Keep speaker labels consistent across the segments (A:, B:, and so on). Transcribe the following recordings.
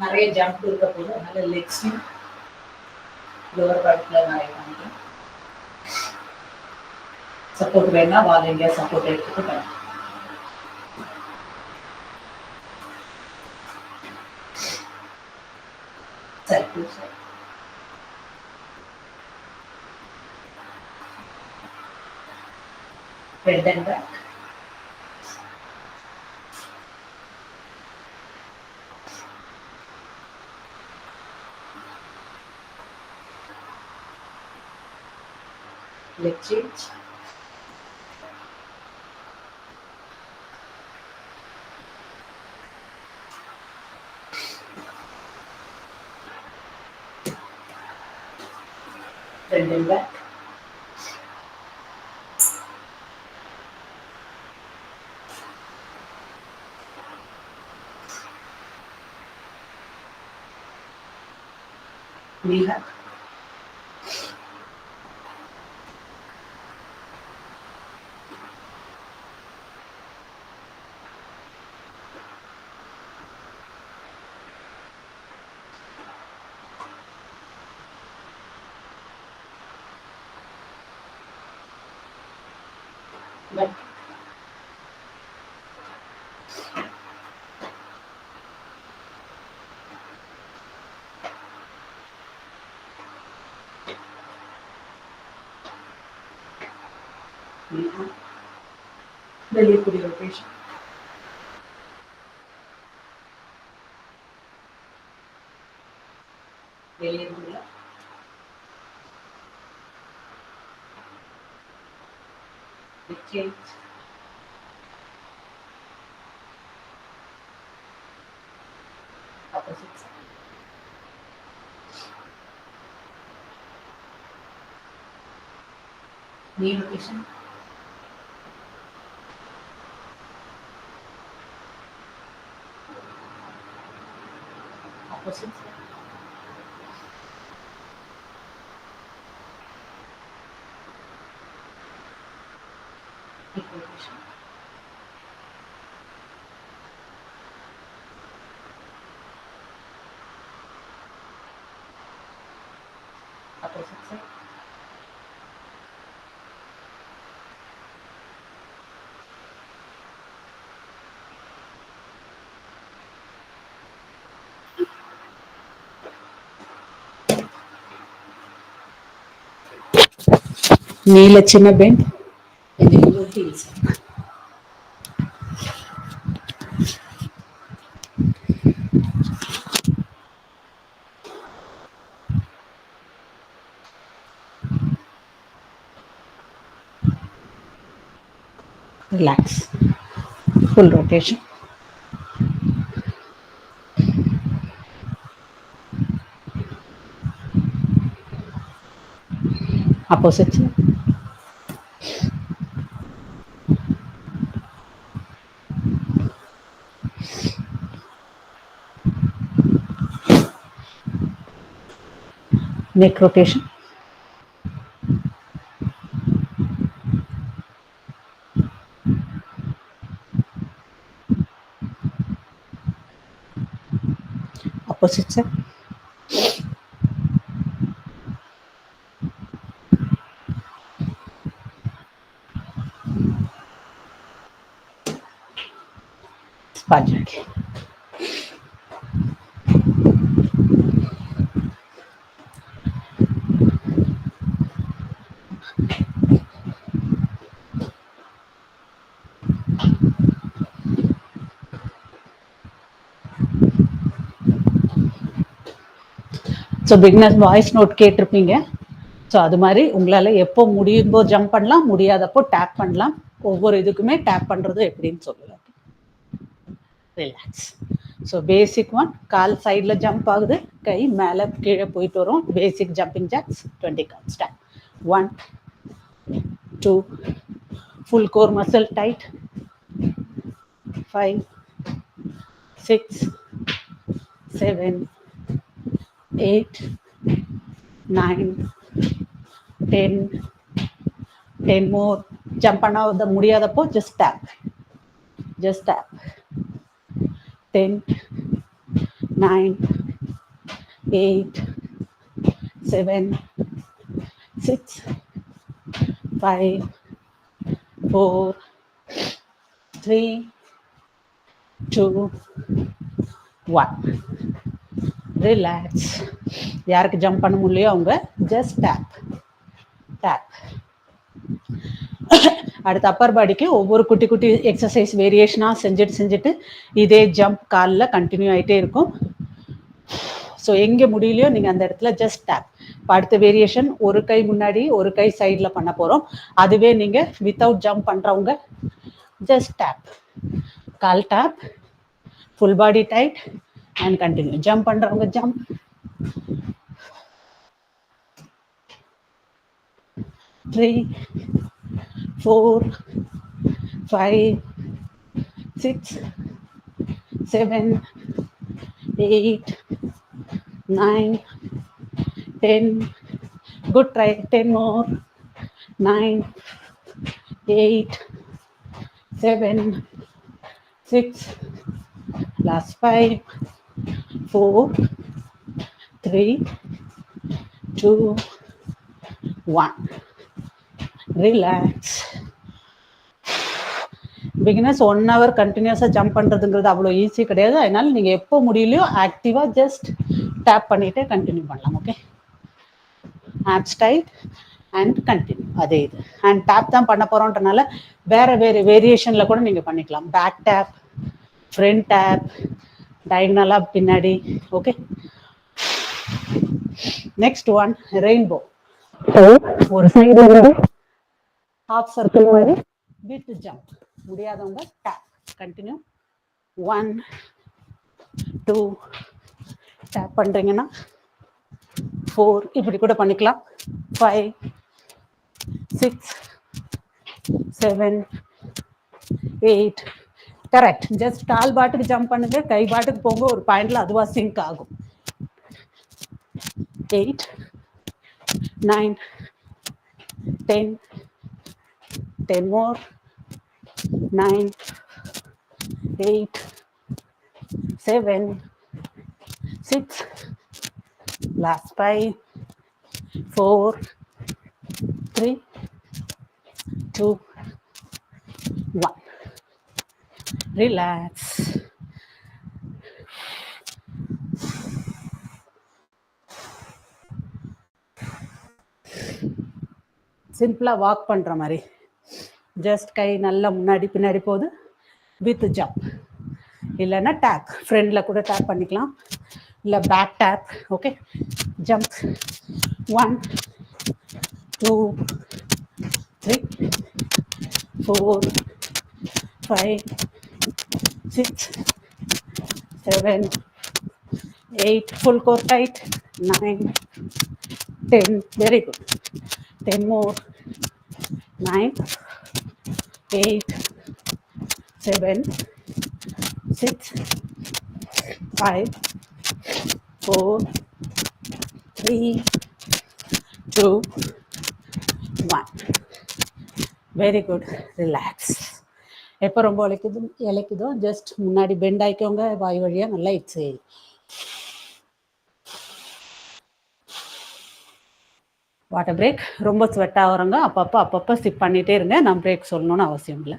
A: நிறைய ஜம்ப் இருக்க போது, அதனால லெக்ஸையும் லோவர் பார்ட்ல நிறைய பண்ணிக்கலாம். சப்போர்ட் வேணா வால் இந்தியா சப்போர்ட் எடுத்துட்டு பண்ணலாம். Circle shape. Front and back. Leg change. Front and back. Knee hug. Back. Knee hug. Belly pulley rotation. Belly pulley. Leg change. Opposite side. Knee rotation. Opposite side. Hip rotation. Opposite side. Knee சின்ன bend and then your heels. Relax. Full rotation. Opposite side. Neck rotation. Opposite side. Spajak. So beginners voice note கேட்டிருப்பீங்க. So அது மாதிரி உங்களால் எப்போ முடியும்போ jump பண்ணலாம், முடியாதப்போ tape பண்ணலாம். ஒவ்வொரு இதுக்குமே டேப் பண்ணுறது எப்படின்னு சொல்லலாம். ரிலாக்ஸ். ஸோ பேசிக் ஒன், கால் சைடில் ஜம்ப் ஆகுது, கை மேலே கீழே போயிட்டு வரும். Basic jumping jacks 20 count stand. 1 2 full core muscle tight. 5 6 7 8 9 10 10 more. Jump பண்ண முடியாதப்போ ஜஸ்ட் டேப் 10 9, 8, 7, 6, 5, 4, 3, 2, 1. ரிலாக்ஸ். யாருக்கு ஜம்ப் பண்ண முடியலையோ அவங்க ஜஸ்ட் டேப் டேப். அடுத்து அப்பர் பாடிக்கு ஒவ்வொரு குட்டி குட்டி எக்ஸசைஸ் வேரியேஷனாக செஞ்சுட்டு இதே ஜம்ப் காலில் கண்டினியூ ஆகிட்டே இருக்கும். ஸோ எங்கே முடியலையோ நீங்கள் அந்த இடத்துல ஜஸ்ட் டேப். இப்போ அடுத்த வேரியேஷன் ஒரு கை முன்னாடி ஒரு கை சைடில் பண்ண போகிறோம். அதுவே நீங்கள் வித்தவுட் ஜம்ப் பண்ணுறவங்க ஜஸ்ட் டேப், கால் tap, full body tight and continue. Jump பண்ணுறவங்க jump, 3, 4, 5, 6, 7, 8, 9, 10. Good try. 10 more. 9, 8, 7, 6. Last 5, 4, 3, 2, 1. Relax. Beginners 1 hour கண்டினியூஸாக ஜம்ப் பண்ணுறதுங்கிறது அவ்வளோ ஈஸி கிடையாது. அதனால நீங்கள் எப்போ முடியலையோ ஆக்டிவாக ஜஸ்ட் டேப் பண்ணிவிட்டு கண்டினியூ பண்ணலாம். Okay, abs tight and continue. அதே இது அண்ட் டேப் தான் பண்ண போகிறோன்றனால வேறு வேரியேஷனில் கூட நீங்கள் பண்ணிக்கலாம். பேக் டேப், ஃப்ரண்ட் டேப், டயகனலாக பின்னாடி. Okay, next one rainbow. ஒரு சைடுல இருந்து ஹாஃப் சர்க்கிள் மாதிரி வித் ஜம்ப். முடியாதவங்க டேப் கண்டினியூ. 1, 2 டேப் பண்ணுறீங்கன்னா 4 இப்படி கூட பண்ணிக்கலாம். 5, 6, 7, 8. கரெக்ட். ஜஸ்ட் கால் பாட்டுக்கு ஜம்ப் பண்ணுங்க, கை பாட்டுக்கு போங்க, ஒரு பாயிண்ட்ல அதுவா சிங்க் ஆகும். 8, 9, 10. 10 more. 9, 8, 7, 6. Last 5, 4, 3, 2, 1. Relax. சிம்பிளாக வாக் பண்ணுற மாதிரி ஜஸ்ட் கை நல்லா முன்னாடி பின்னாடி போகுது வித் ஜம்ப். இல்லைன்னா டேப், ஃப்ரண்டில் கூட டேப் பண்ணிக்கலாம், இல்லை back tape. Okay, jump. 1, 2, 3, 4, 5, 6, 7, 8. Full core tight. 9, 10. Very good. 10 more. 9, 8, 7, 6, 5, 4, 3, 2, 1. Very good. Relax. எப்போ ரொம்ப இழைக்குதோ ஜஸ்ட் முன்னாடி பெண்ட் ஆகிக்கோங்க, வாய் வழியாக நல்லா எக்ஸைல். Water break. ரொம்ப ஸ்வெட் ஆகிறவங்க அப்பப்போ சிப் பண்ணிகிட்டே இருங்க. நான் பிரேக் சொல்லணும்னு அவசியம் இல்லை.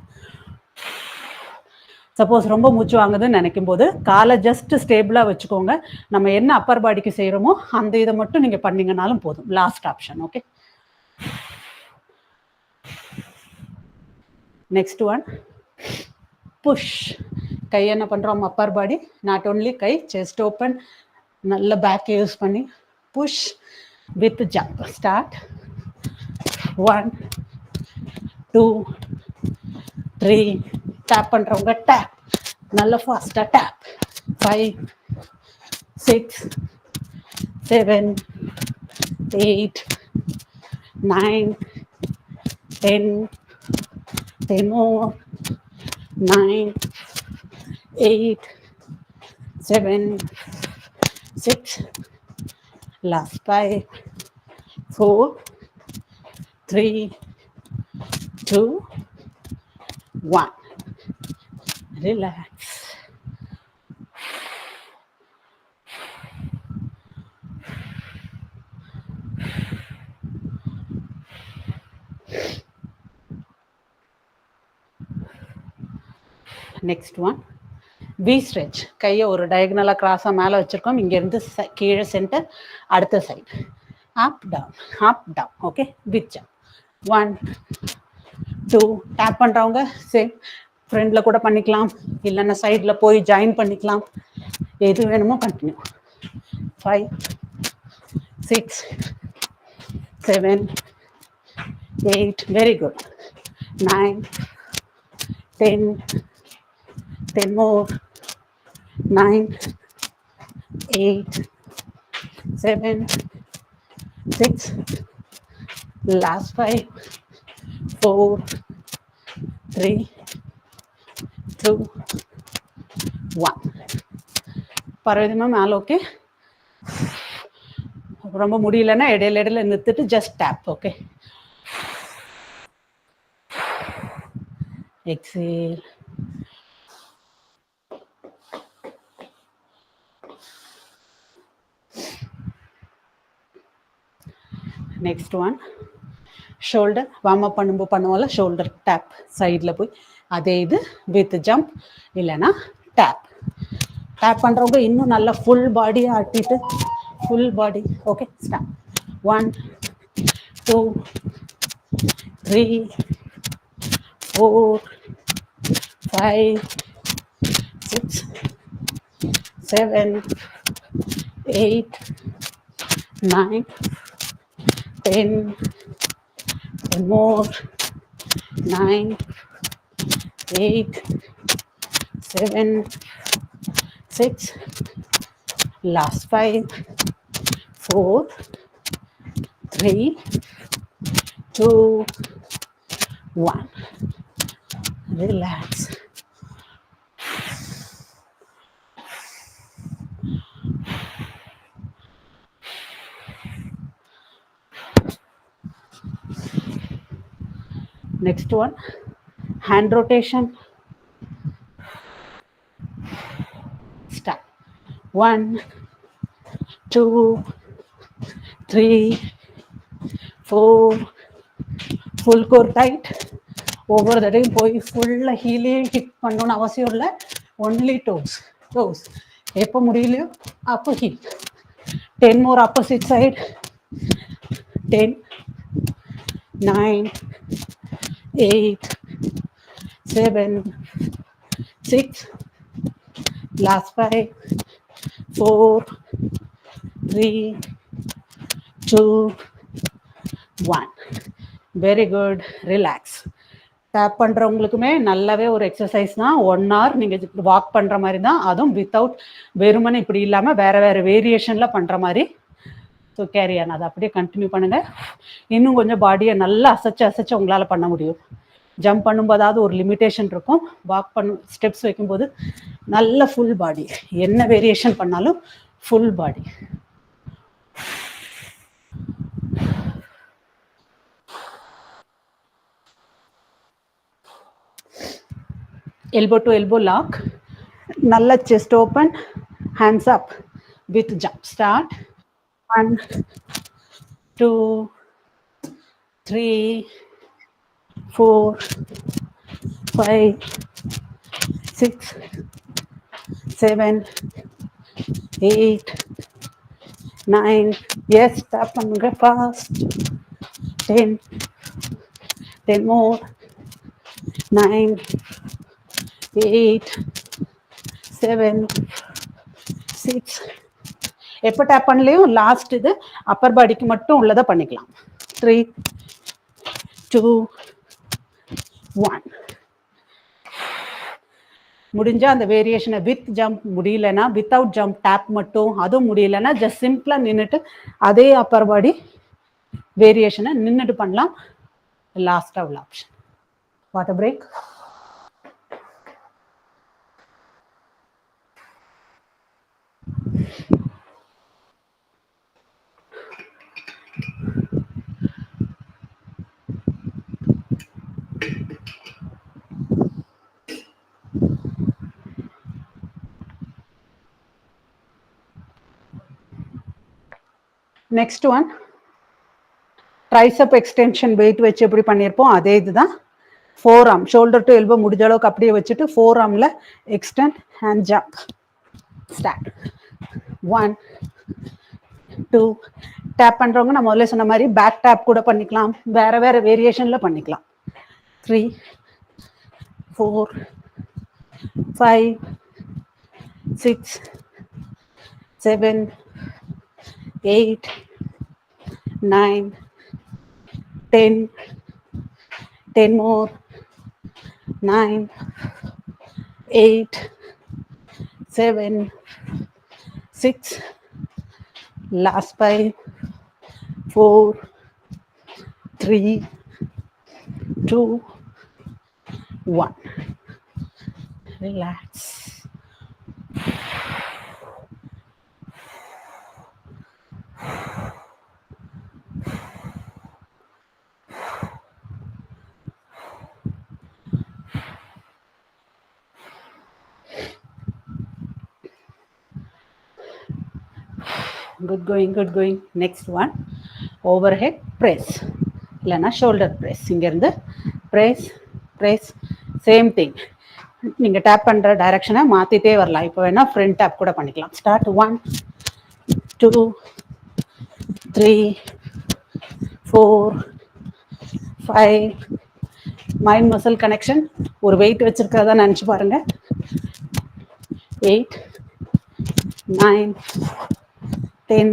A: சப்போஸ் ரொம்ப மூச்சு வாங்குதுன்னு நினைக்கும் போது காலை ஜஸ்ட் ஸ்டேபிளாக வச்சுக்கோங்க. நம்ம என்ன அப்பர் பாடிக்கு செய்கிறோமோ அந்த இதை மட்டும் நீங்கள் பண்ணிங்கனாலும் போதும். Last option. Okay, next one push. கை என்ன பண்ணுறோம், அப்பர் பாடி, நாட் ஓன்லி கை, செஸ்ட் ஓப்பன், நல்ல பேக் யூஸ் பண்ணி push with jump. Start. 1, 2, 3. Tap பண்ணுறவங்க டேப், நல்ல ஃபாஸ்ட்டாக tap. 5, 6, 7, 8, 9, 10. 10 more. 9, 8, 7, 6. Last 5, 4, 3, 2, 1. Relax. Next one we stretch. கையை ஒரு டயகனலாக கிராஸாக மேலே வச்சுருக்கோம். இங்கேருந்து கீழே சென்டர், அடுத்த side up down. Okay, with jump. 1 2. Tap பண்ணுறவங்க சேம் ஃப்ரெண்டில் கூட பண்ணிக்கலாம், இல்லைன்னா சைடில் போய் ஜாயின் பண்ணிக்கலாம், எது வேணுமோ continue. 5 6 7 8. Very good. 9 10 10 more. 9 8 7 6. Last 5 4 3 2 1. பரவாயில்ல மேலே. ஓகே, ரொம்ப முடியலன்னா இடையில நிறுத்திட்டு just tape. Okay, exhale. Next one shoulder. Warm up பண்ணுவோம்ல, ஷோல்டர் டேப் சைடில் போய் அதே இது வித் ஜம்ப் இல்லைன்னா டேப். டேப் பண்ணுறவங்க இன்னும் நல்லா ஃபுல் பாடியை ஆட்டிட்டு full body. Okay, start. 1 2 3 4 5 6 7 8 9 10 10 more. 9 8 7 6. Last 5 4 3 2 1. Relax. Next one, hand rotation. Start. 1 2 3 4. Full core tight. ஒவ்வொரு தடையும் போய் ஃபுல்லாக ஹீலே ஹிட் பண்ணணும்னு அவசியம் இல்லை. Only toes. எப்போ முடியலையோ அப்போ heel. 10 more opposite side. 10 9 8 7 6. Last 5 4 3 2 1. Very good. Relax. Tape பண்ணுறவங்களுக்குமே நல்லாவே ஒரு எக்ஸசைஸ் தான். 1 hour நீங்கள் வாக் பண்ணுற மாதிரி தான், அதுவும் வித்தவுட் வெறுமனை இப்படி இல்லாமல் வேறு வேரியேஷனில் பண்ணுற மாதிரி. ஸோ கேரி ஆன், அதை அப்படியே கண்டினியூ பண்ணுங்கள். இன்னும் கொஞ்சம் பாடியை நல்லா அசைச்சு உங்களால் பண்ண முடியும். ஜம்ப் பண்ணும்போதாவது ஒரு லிமிட்டேஷன் இருக்கும், வாக் ஸ்டெப்ஸ் வைக்கும்போது நல்ல ஃபுல் பாடி, என்ன வேரியேஷன் பண்ணாலும் full body. elbow to elbow lock. Nalla chest open, hands up with jump. Start. 1 2 3 4 5 6 7 8 9. Yes, tap பண்ணுங்க fast. 10 10 more. 9 8 7 6. எப்போ டேப் பண்ணலையும் லாஸ்ட் இது அப்பர் பாடிக்கு மட்டும் உள்ளதை பண்ணிக்கலாம். 3 2 1. முடிஞ்சா அந்த வேரியேஷனை வித் ஜம்ப் முடியலன்னா, வித்தவுட் ஜம்ப் டேப் மட்டும், அதுவும் முடியலன்னா ஜஸ்ட் சிம்பிளா நின்றுட்டு அதே அப்பர் பாடி வேரியேஷனை நின்றுட்டு பண்ணலாம். லாஸ்டா உள்ள option. Water break. Next one, triceps extension weight வச்சு எப்படி பண்ணியிருப்போம் அதே இதுதான். Forearm shoulder to elbow முடிஞ்ச அளவுக்கு அப்படியே வச்சுட்டு ஃபோர் ஆர்மில் extend hand jump start. 1 2 tap பண்ணுறவங்க நான் முதல்ல சொன்ன மாதிரி பேக் டேப் கூட பண்ணிக்கலாம், வேற வேற வேரியேஷனில் பண்ணிக்கலாம். 3 4 5 6 7 8 9 10 10 more 9 8 7 6 last 5 4 3 2 1. Relax. Good going, good going. Next one, overhead press இல்லைன்னா ஷோல்டர் ப்ரெஸ். இங்கேருந்து ப்ரெஸ் ப்ரெஸ் சேம் திங். நீங்கள் டேப் பண்ணுற டைரக்ஷனை மாற்றிட்டே வரலாம். இப்போ வேணால் ஃப்ரண்ட் டேப் கூட பண்ணிக்கலாம். ஸ்டார்ட். 1 2 3 4 5. Mind muscle connection. ஒரு வெயிட் வச்சுருக்கிறதா நினச்சி பாருங்கள். 8 9 10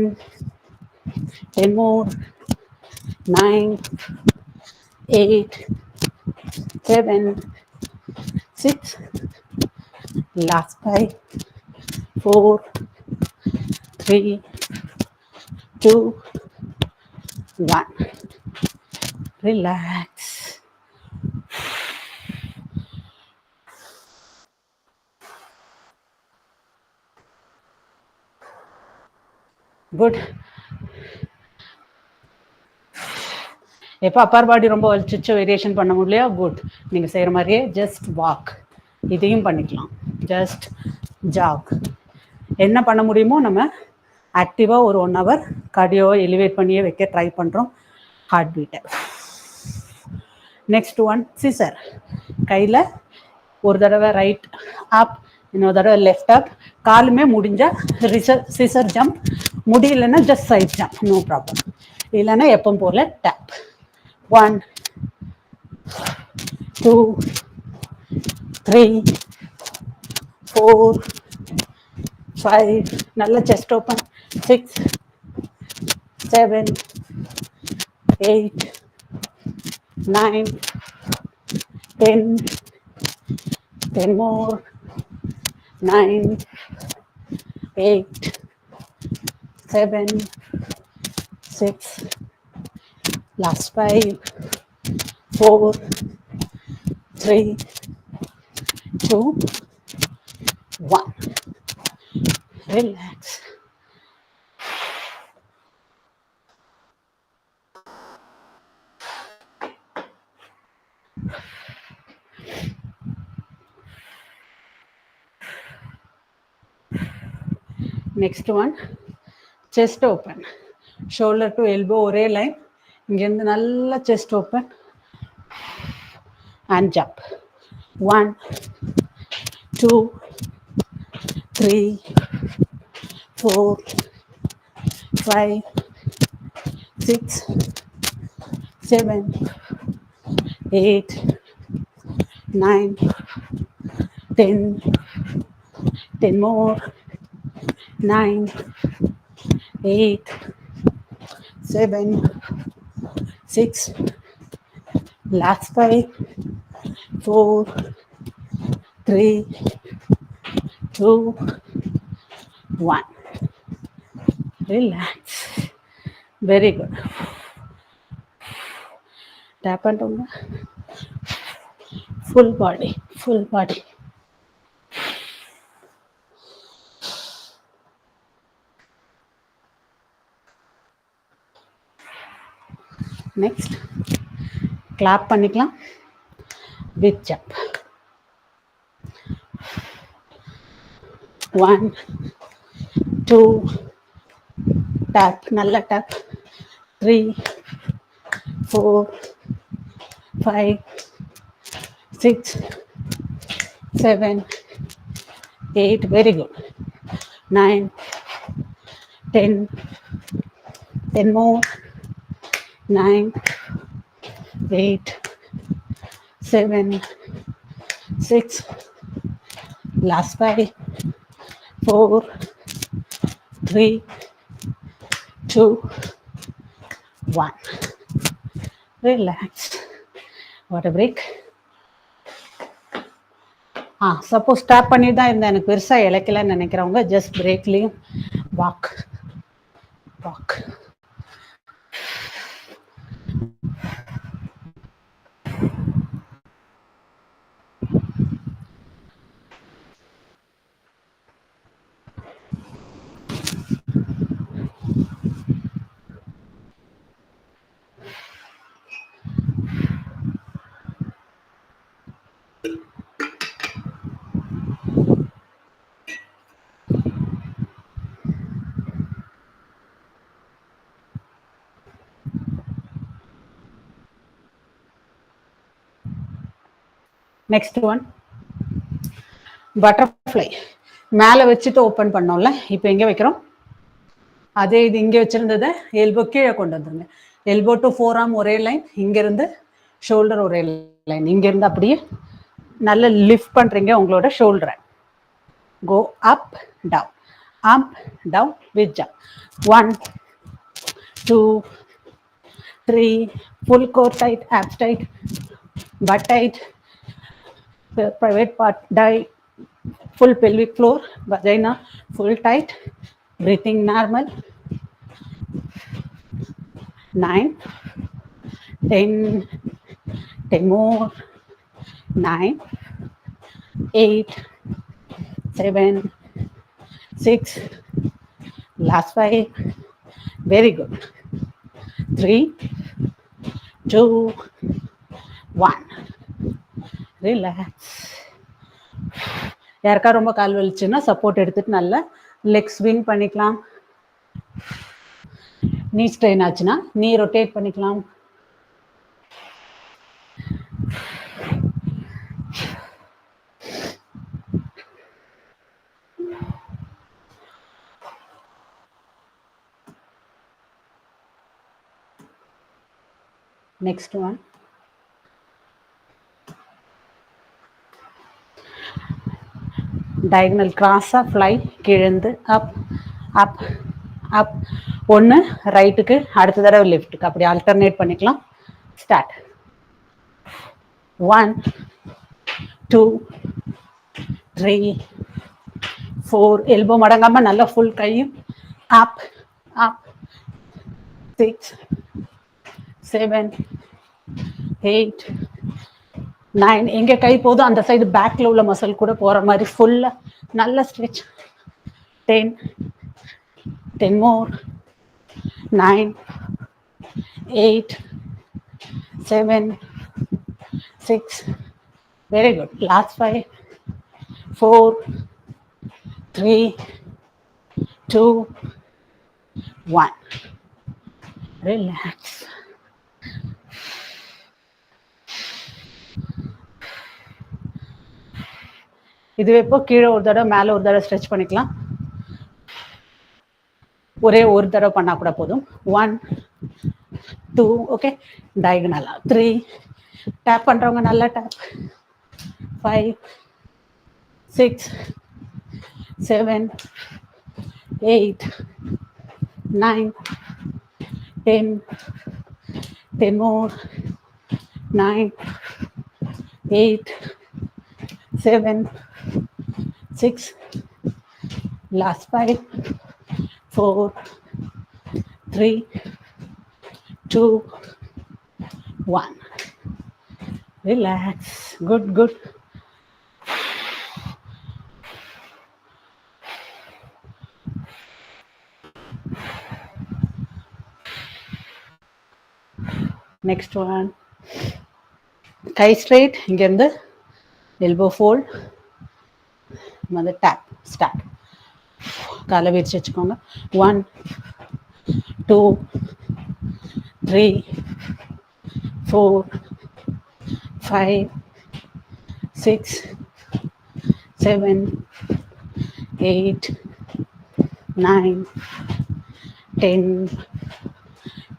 A: 10 more 9 8 7 6 last 5 4 3 2 1. Relax. குட். எப்போ அப்பர் பாடி ரொம்ப வலிச்சிச்சு வேரியேஷன் பண்ண முடியலையா? குட். நீங்கள் செய்கிற மாதிரியே ஜஸ்ட் வாக், இதையும் பண்ணிக்கலாம். Just jog. என்ன பண்ண முடியுமோ நம்ம ஆக்டிவாக ஒரு 1 hour கார்டியோவை எலிவேட் பண்ணியே வைக்க ட்ரை பண்ணுறோம். ஹார்ட் பீட்டை. Next one scissor. கையில் ஒரு தடவை ரைட் அப், இன்னொரு தடவை லெஃப்ட் அப். காலுமே முடிஞ்சால் சிசர் ஜம்ப், முடியலன்னா just side jump, no problem. இல்லைன்னா எப்போ போல டேப். 1 2 3 4 5. நல்ல chest open. 6 7 8 9 10 10 more 9 8 7 6 last 5 4 3 2 1. Relax. Next one, chest open. Shoulder to elbow ஒரே லைன். இங்கேருந்து நல்லா chest open and jump. 1 2 3 4 5 6 7 8 9 10 10 more 9 8 7 6 last 5 4 3 2 1. Relax. Very good. Tap பண்ணிட்டோங்க. Full body, full body. Next, clap பண்ணிக்கலாம் with jump. 1 2 tap, நல்ல tap. 3 4 5 6, 7, 8, very good. 9, 10, 10 more. 9, 8, 7, 6, last 5, 4, 3, 2, 1. Relax. What a break. Suppose stop பண்ணி தான் இருந்தேன், எனக்கு பெருசாக இழைக்கலன்னு நினைக்கிறவங்க ஜஸ்ட் பிரேக்லேயும் walk walk. Next one butterfly. மேலே வச்சுட்டு ஓப்பன் பண்ணோம்ல, இப்போ எங்கே வைக்கிறோம்? அதே இது இங்கே வச்சுருந்ததை எல்போ கீழே கொண்டு வந்துருங்க. எல்போ டு ஃபோர் ஆர்ம் ஒரே லைன், இங்கேருந்து ஷோல்டர் ஒரே லைன். இங்கேருந்து அப்படியே நல்லா லிஃப்ட் பண்ணுறீங்க உங்களோட ஷோல்டரை. Go up down, up down with jump. 1, 2, 3, full core tight, abs tight, butt tight, private part tight, full pelvic floor, vagina full tight, breathing normal. 9, 10, 10 more. 9, 8, 7, 6, last 5, very good. 3, 2, 1. Relax. யாருக்கா ரொம்ப கால் வலிச்சுன்னா support எடுத்துட்டு நல்லா leg swing பண்ணிக்கலாம். நீ strain ஆச்சுன்னா நீ rotate பண்ணிக்கலாம். Next one diagonal கிராஸாக ஃப்ளை, கீழந்து அப் அப் அப். ஒன்று ரைட்டுக்கு, அடுத்த தடவை லெஃப்ட்டுக்கு, அப்படி ஆல்டர்னேட் பண்ணிக்கலாம். ஸ்டார்ட். 1, 2, 3, 4. எல்போ மடங்காமல் நல்லா ஃபுல் கையும் அப் அப். 6, 7, 8, 9. எங்கே கை போதும் அந்த சைடு பேக்கில் உள்ள மசில் கூட போகிற மாதிரி ஃபுல்லாக நல்ல stretch. 10, 10 more. 9, 8, 7, 6, very good. Last 5, 4, 3, 2, 1. Relax. இதுவே இப்போ கீழே ஒரு தடவை மேலே ஒரு தடவை ஸ்ட்ரெச் பண்ணிக்கலாம். ஒரே ஒரு தடவை பண்ணால் கூட போதும். 1, 2, ஓகே. டயகனலா 3. டேப் பண்ணுறவங்க நல்லா tape. 5, 6, 7, 8, 9, 10, 10 more. 9, 8, 7, 6, last 5, 4, 3, 2, 1. Relax. Good, good. Next one. Kai straight. இங்கேருந்து எல்போ ஃபோல்ட், வந்து டேப். ஸ்டார்ட். காலை விரிச்சு வச்சுக்கோங்க. 1, 2, 3, 4, 5, 6, 7, 8, 9, 10,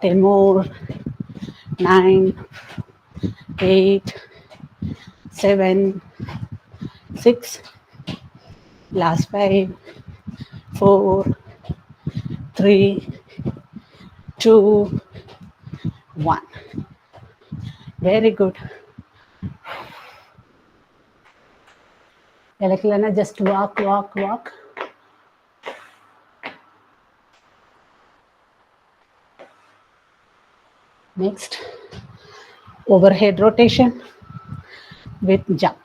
A: 10 more, 9, 8, 7, 6, last 5, 4, 3, 2, 1. Very good. Elena, just walk, walk, walk. Next, overhead rotation with jump.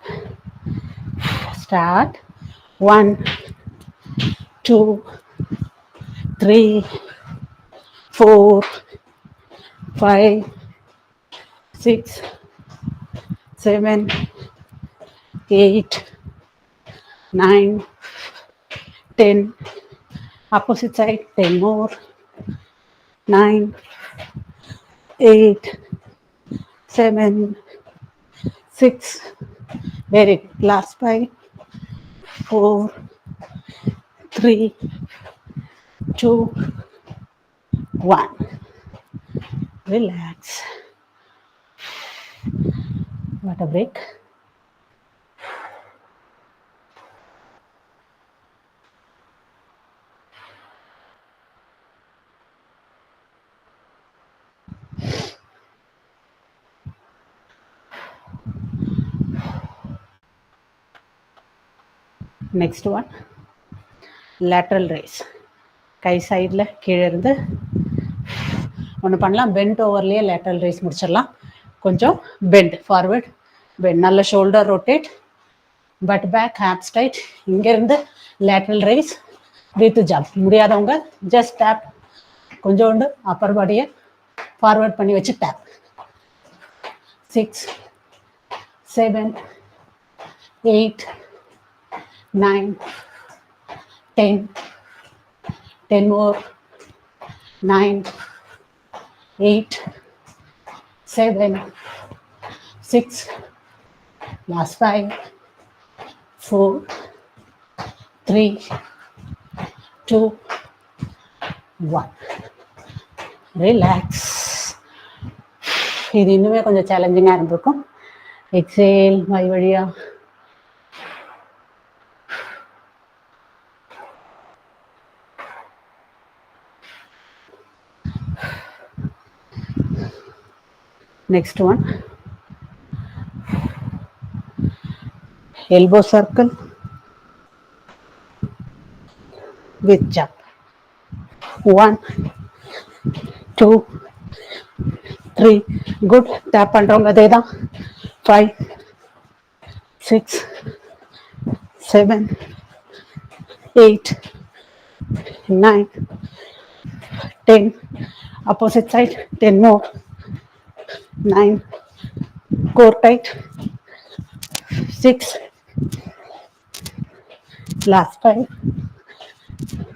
A: Start. 1, 2, 3, 4, 5, 6, 7, 8, 9, 10. Opposite side, 10 more. 9, 8, 7, 6. Very good. Last 5, 4, 3, 2, 1. Relax. What a break. Next one, lateral raise. கை சைடில் கீழே இருந்து ஒன்று பண்ணலாம். Bend ஓவர்லேயே lateral raise முடிச்சிடலாம். கொஞ்சம் bend forward, bend, நல்ல shoulder rotate, but back, hips tight. இங்கேருந்து lateral raise with jump. முடியாதவங்க ஜஸ்ட் டேப், கொஞ்சோண்டு அப்பர் பாடியை ஃபார்வர்ட் பண்ணி வச்சு டேப். 6, 7, 8, 9, 10, 10 more, 9, 8, 7, 6, last 5, 4, 3, 2, 1. ரிலாக்ஸ். இது இன்னுமே கொஞ்சம் சேலஞ்சிங்காக இருந்திருக்கும். எக்ஸேல் வாய் வழியா. Next one, elbow circle with jump. 1, 2, 3. Good. Tap பண்றவங்க அதே தான். 5, 6, 7, 8, 9, 10. Opposite side, 10 more. 9, core tight. 6, last 5,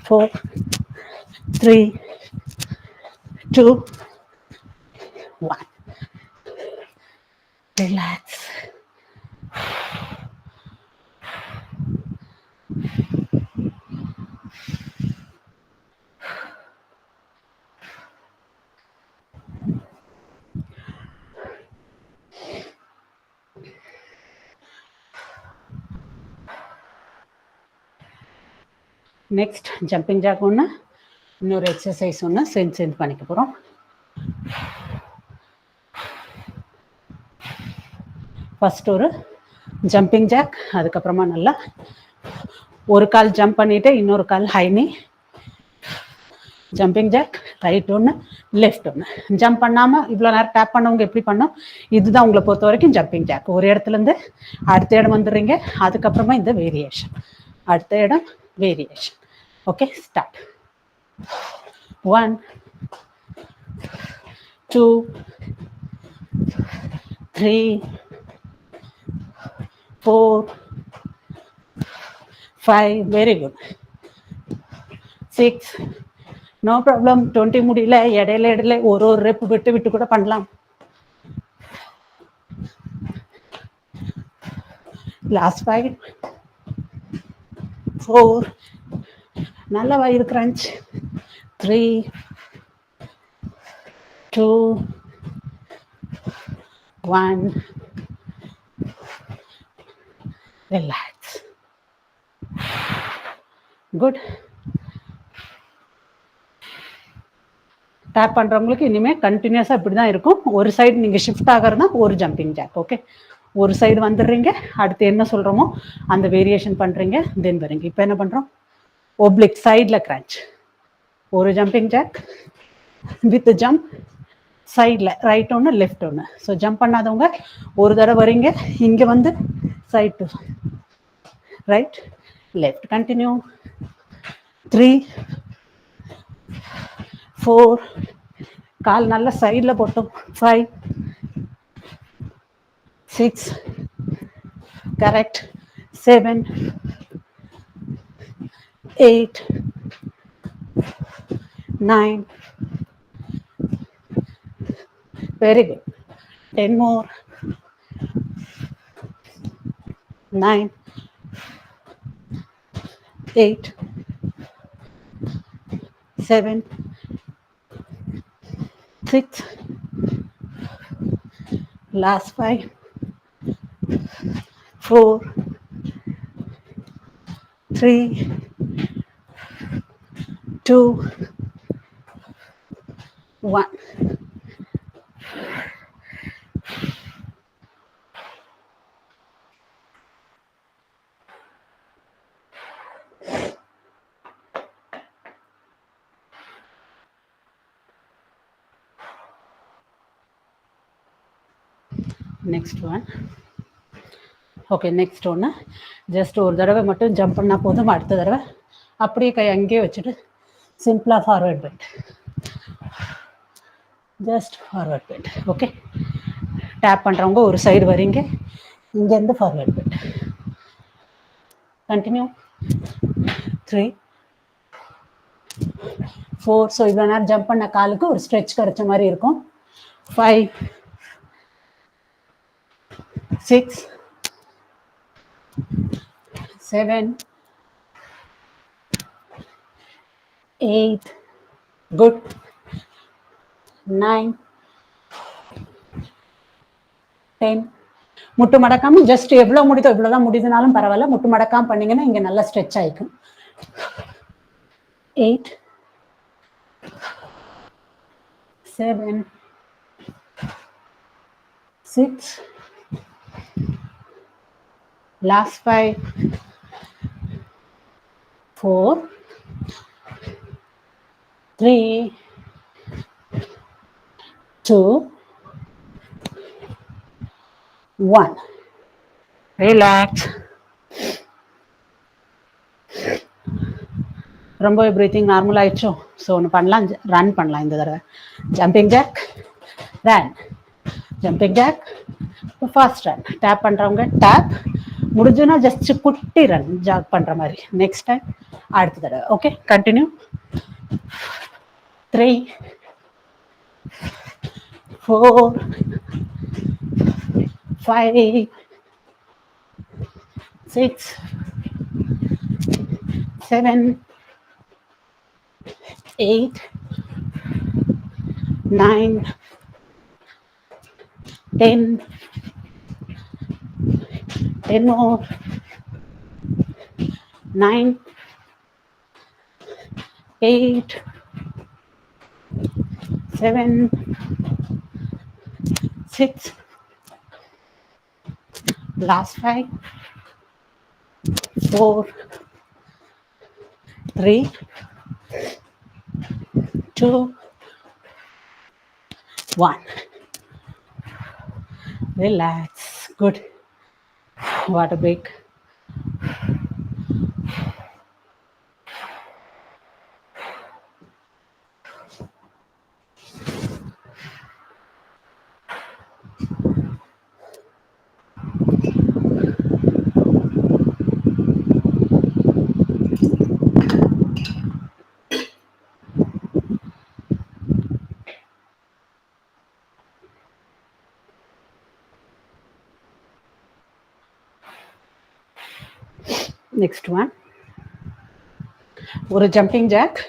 A: 4, 3, 2, 1. Relax. Next jumping jack ஒன்று, இன்னொரு எக்ஸசைஸ் ஒன்று சேர்ந்து பண்ணிக்க போகிறோம். ஃபர்ஸ்ட் ஒரு ஜம்பிங் ஜாக், அதுக்கப்புறமா நல்லா ஒரு கால் ஜம்ப் பண்ணிவிட்டு இன்னொரு கால் ஹைனி. ஜம்பிங் ஜாக், ரைட் ஒன்று, லெஃப்ட் ஒன்று. ஜம்ப் பண்ணாமல் இவ்வளோ நேரம் டேப் பண்ணவங்க எப்படி பண்ணோம், இதுதான் உங்களை பொறுத்த வரைக்கும் ஜம்பிங் ஜாக். ஒரு இடத்துலேருந்து அடுத்த இடம் வந்துடுறீங்க, அதுக்கப்புறமா இந்த வேரியேஷன், அடுத்த இடம் variation. Okay, start. 1, 2, 3, 4, 5. Very good. 6. No problem. 20 முடியல, இடையில ஒரு ரெப் விட்டு விட்டு கூட பண்ணலாம். Last 5, 4, நல்ல வயிறு crunch, 3, 2, 1, relax. Good. டேப் பண்ணுறவங்களுக்கு இனிமேல் கண்டினியூஸாக இப்படி தான் இருக்கும். ஒரு சைடு நீங்கள் ஷிஃப்ட் ஆகிறதுனா ஒரு ஜம்பிங் ஜாக். ஓகே, ஒரு சைடு வந்துடுறீங்க, அடுத்து என்ன சொல்கிறோமோ அந்த வேரியேஷன் பண்ணுறீங்க, தென் வரீங்க. இப்போ என்ன பண்ணுறோம்? ஒப்ளிக் சைடில் கிரான்ச், ஒரு ஜம்பிங் ஜாக் வித் ஜம்ப், சைடில் ரைட் ஒன்று லெஃப்ட் ஒன்று. ஸோ ஜம்ப் பண்ணாதவங்க ஒரு தடவை வரீங்க, இங்கே வந்து side to right left, continue. 3, 4, கால் நல்லா சைடில் போட்டோம். 5, 6, correct. 7, 8, 9, very good. 10 more. 9, 8, 7, 6, last 5, 4, 3, 2, 1. Next one. Okay, next ஒன்று ஜஸ்ட் ஒரு தடவை மட்டும் ஜம்ப் பண்ணால் போதும். அடுத்த தடவை அப்படியே கை அங்கேயே வச்சுட்டு சிம்பிளாக forward bend, just forward bend. Okay, tap பண்ணுறவங்க ஒரு சைடு வரீங்க, இங்கேருந்து ஃபார்வர்ட் பெண்ட், கண்டினியூ. 3, 4. ஸோ இவ்வளோ நேரம் ஜம்ப் பண்ண காலுக்கு ஒரு ஸ்ட்ரெச் கிடைச்ச மாதிரி இருக்கும். 5, 6, 7, 8, good. 9, 10. முட்டு மடக்காம ஜஸ்ட் எவ்வளோ முடிதோ இவ்வளோதான் முடிதுனாலும் பரவாயில்ல, முட்டு மடக்காம பண்ணீங்கன்னா இங்கே நல்லா ஸ்ட்ரெச் ஆயிக்கும். 8, 7, 6, last 5, 4, 3, 2, 1. ரிலாக்ஸ். ரொம்ப ப்ரீத்திங் நார்மல் ஆயிடுச்சோ? ஸோ ஒன்று பண்ணலாம், ரன் பண்ணலாம் இந்த தடவை. Jumping jack, run, jumping jack, fast run. Tap பண்ணுறவங்க டேப், முடிஞ்சுன்னா ஜஸ்ட் குட்டி ரன் ஜாக் பண்ணுற மாதிரி. நெக்ஸ்ட் டைம் அடுத்த தடவை. Okay, continue. 3, 4, 5, 6, 7, 8, 9, 10, 10 more, 9, 8, 7, 6, last 5, 4, 3, 2, 1. Relax. Good. Water break. Next one, ஒரு ஜம்பிங் ஜாக்.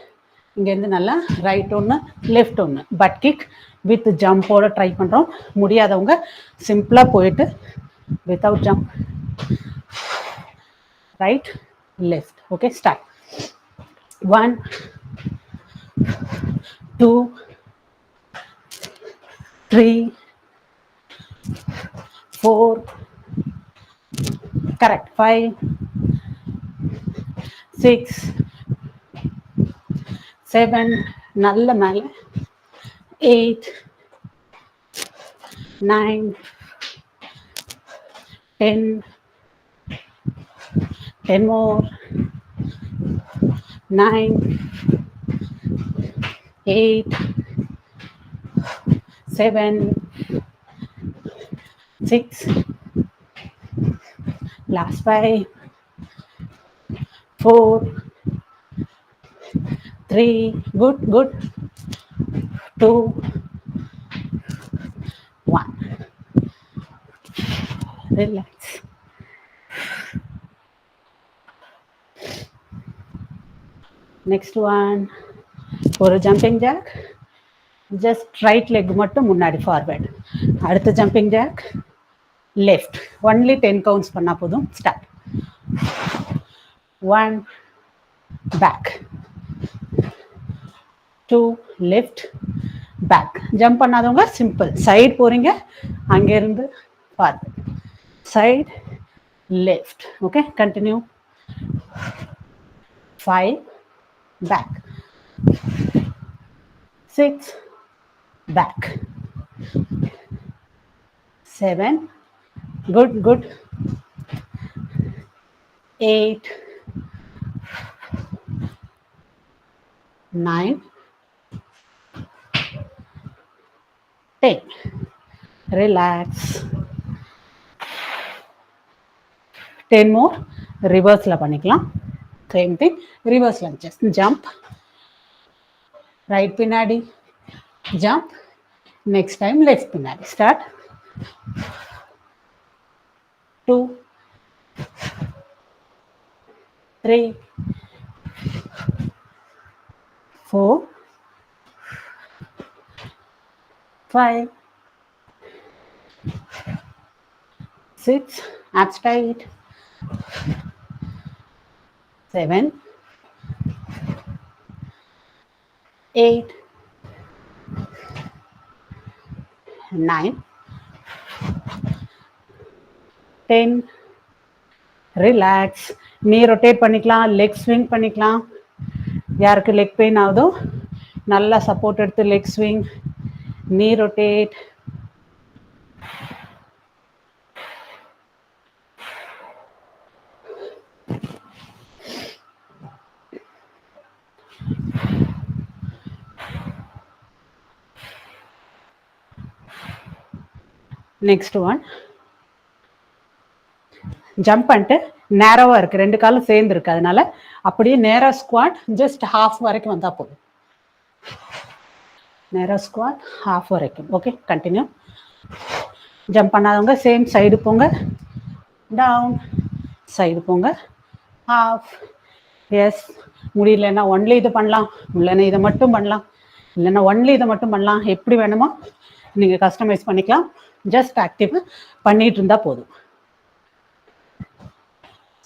A: இங்கேருந்து நல்லா ரைட் ஒன்று லெஃப்ட் ஒன்று பட் கிக் வித் ஜம்போட ட்ரை பண்ணுறோம். முடியாதவங்க சிம்பிளாக போயிட்டு without jump right left. Okay, start. 1 2 3 4 correct 5 6 7 நல்ல மேலே 8 9 10 10 more 9 8 7 6 last 5 4 3 good 2 1 relax. Next one, ஒரு jumping jack, just right leg மட்டும் முன்னாடி ஃபார்வர்ட். அடுத்த jumping jack left, only 10 counts பண்ணால் போதும். Start. 1 back 2 left back. Jump பண்ணாதவங்க சிம்பிள் சைடு போகிறீங்க, அங்கேருந்து forward side left. Okay, continue. 5 back 6 back 7 good 8 9 10 relax. 10 more ரிவர்ஸில் பண்ணிக்கலாம். சேம் திங் ரிவர்ஸில் ஜஸ்ட் ஜம்ப் ரைட் பின்னாடி ஜம்ப், நெக்ஸ்ட் டைம் லெஃப்ட் பின்னாடி. ஸ்டார்ட். 2 3 4 5 6 abs tight 7 8 9 10 relax. நீ ரொட்டேட் பண்ணிக்கலாம், லெக் ஸ்விங் பண்ணிக்கலாம். யாருக்கு லெக் பெயின் ஆகுதோ நல்லா சப்போர்ட் எடுத்து லெக் ஸ்விங், நீ ரொட்டேட். நெக்ஸ்ட் ஒன், ஜம்ப் பண்ணிட்டு நேரோவாக இருக்குது, ரெண்டு காலும் சேர்ந்து இருக்குது, அதனால அப்படியே நேரா ஸ்குவாட் ஜஸ்ட் ஹாஃப் வரைக்கும் வந்தால் போதும். நேரா ஸ்குவாட் ஹாஃப் வரைக்கும். Okay, continue. ஜம்ப் பண்ணாதவங்க சேம் சைடு போங்க, டவுன் சைடு போங்க, ஹாஃப். எஸ், முடியலன்னா ஒன்லி இது பண்ணலாம், இல்லைன்னா இதை மட்டும் பண்ணலாம், இல்லைன்னா ஒன்லி இதை மட்டும் பண்ணலாம். எப்படி வேணுமோ நீங்கள் கஸ்டமைஸ் பண்ணிக்கலாம். ஜஸ்ட் ஆக்டிவ் பண்ணிட்டு இருந்தா போதும்.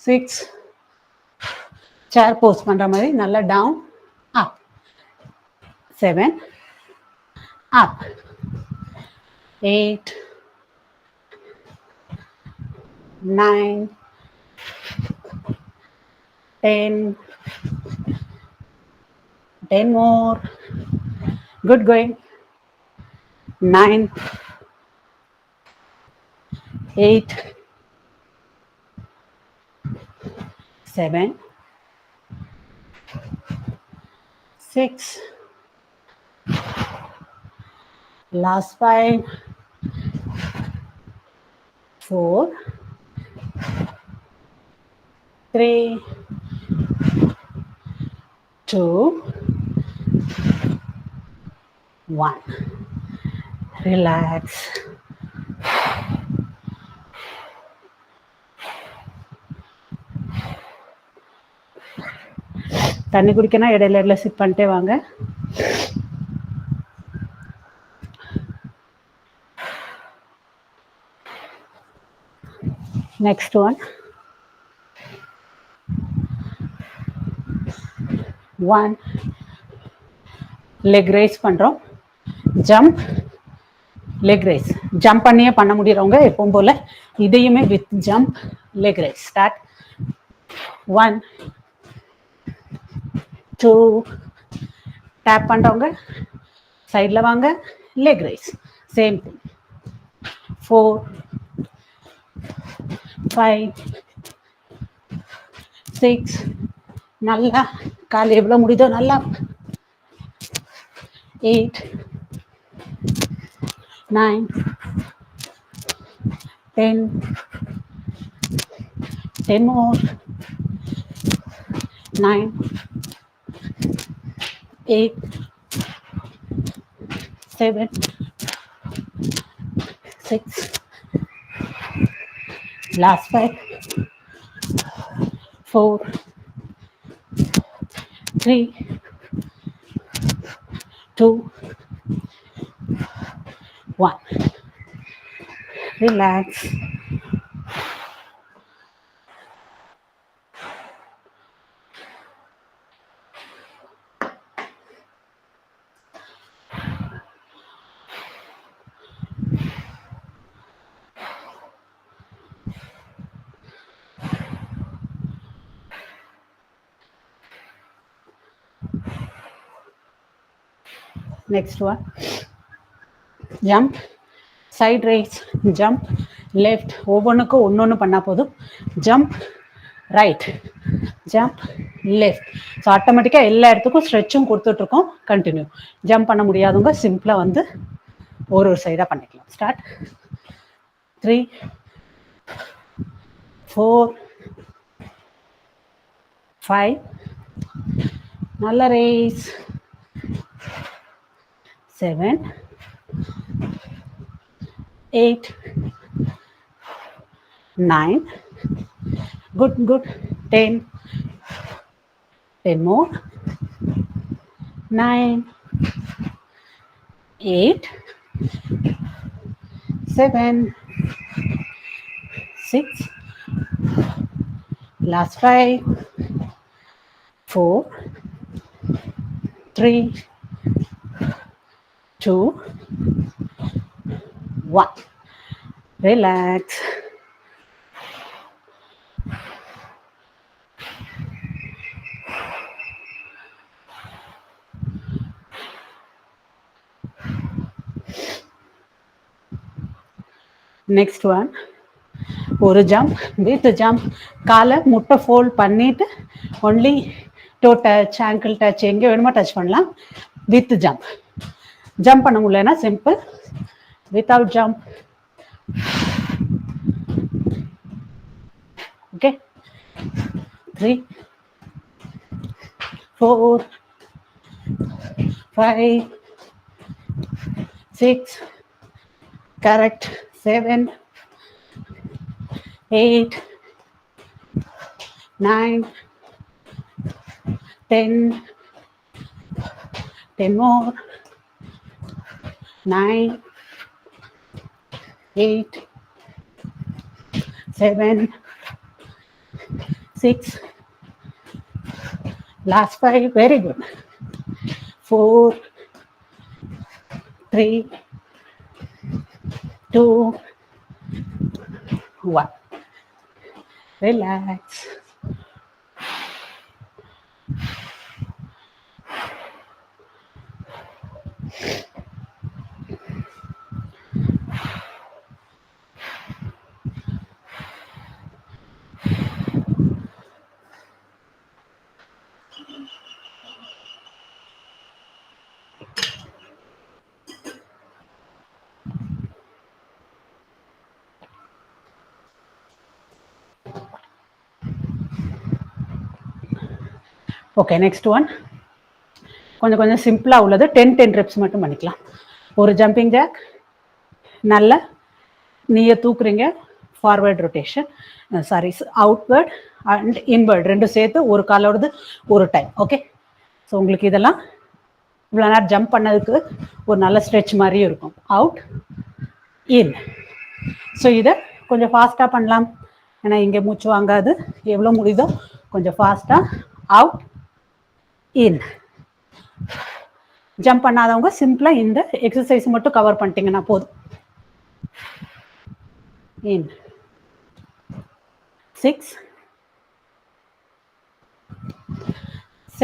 A: 6 சேர் போஸ் பண்ற மாதிரி நல்லா டவுன் அப், 7 அப், 8 9 10 10 more good going 9 8 7 6 last 5 4 3 2 1 relax. தண்ணி குடிக்கணும், இடையில இடையில சிப் பண்ணிட்டே வாங்க. Next one. 1 லெக் ரைஸ் பண்ணுறோம். Jump, leg raise. ஜம்ப் பண்ணியே பண்ண முடியறவங்க எப்பவும் போல் இதையுமே with jump leg raise. Start. 1 2 tap பண்ணுறவங்க சைடில் வாங்க, லெக் ரைஸ். Same thing. 4 5 6 நல்லா கால் எவ்வளோ முடியுதோ நல்லா. 8 9 10 10 more. 9 8 7 6 last 5 4 3 2 1. Relax. Next one. Jump, side raise, jump, left. ஒவ்வொன்றுக்கும் ஒன்று பண்ணால் போதும். Jump right, jump left. So ஆட்டோமேட்டிக்காக எல்லா இடத்துக்கும் ஸ்ட்ரெச்சும் கொடுத்துட்ருக்கோம். கண்டினியூ. ஜம்ப் பண்ண முடியாதவங்க சிம்பிளாக வந்து ஒரு சைடாக பண்ணிக்கலாம். ஸ்டார்ட். 3 4 5 நல்ல race. 7 8 9 good 10 more. 9 8 7 6 last 5 4 3 2 1. Relax. Next one. ஒரு ஜம்ப் வித் ஜம்ப். காலை முட்டை ஃபோல்ட் பண்ணிட்டு only to touch, angle touch, எங்கே வேணுமோ டச் பண்ணலாம். With jump. ஜம்ப் பண்ண முடியலன்னா simple without jump. Okay. 3 4 5 6 correct. 7 8 9 10 more. 9 8 7 6 last 5. Very good. 4 3 2 1. Relax. Okay. Next one கொஞ்சம் சிம்பிளாக உள்ளது. 10 ரெப்ஸ் மட்டும் பண்ணிக்கலாம். ஒரு ஜம்பிங் ஜாக், நல்ல நீயை தூக்குறீங்க forward rotation, sorry outward and inward ரெண்டும் சேர்த்து ஒரு காலோடது ஒரு டைம். ஓகே, ஸோ உங்களுக்கு இதெல்லாம் இவ்வளோ நேரம் ஜம்ப் பண்ணதுக்கு ஒரு நல்ல ஸ்ட்ரெச் மாதிரியும் இருக்கும். Out in. ஸோ இதை கொஞ்சம் ஃபாஸ்ட்டாக பண்ணலாம், ஏன்னா இங்கே மூச்சு வாங்காது. எவ்வளோ முடியுதோ கொஞ்சம் ஃபாஸ்ட்டாக. Out in. ஜம்ப் பண்ணாதவங்க சிம்பிளாக இந்த எக்ஸசைஸ் மட்டும் கவர் பண்ணிட்டீங்கன்னா போதும். இன் 6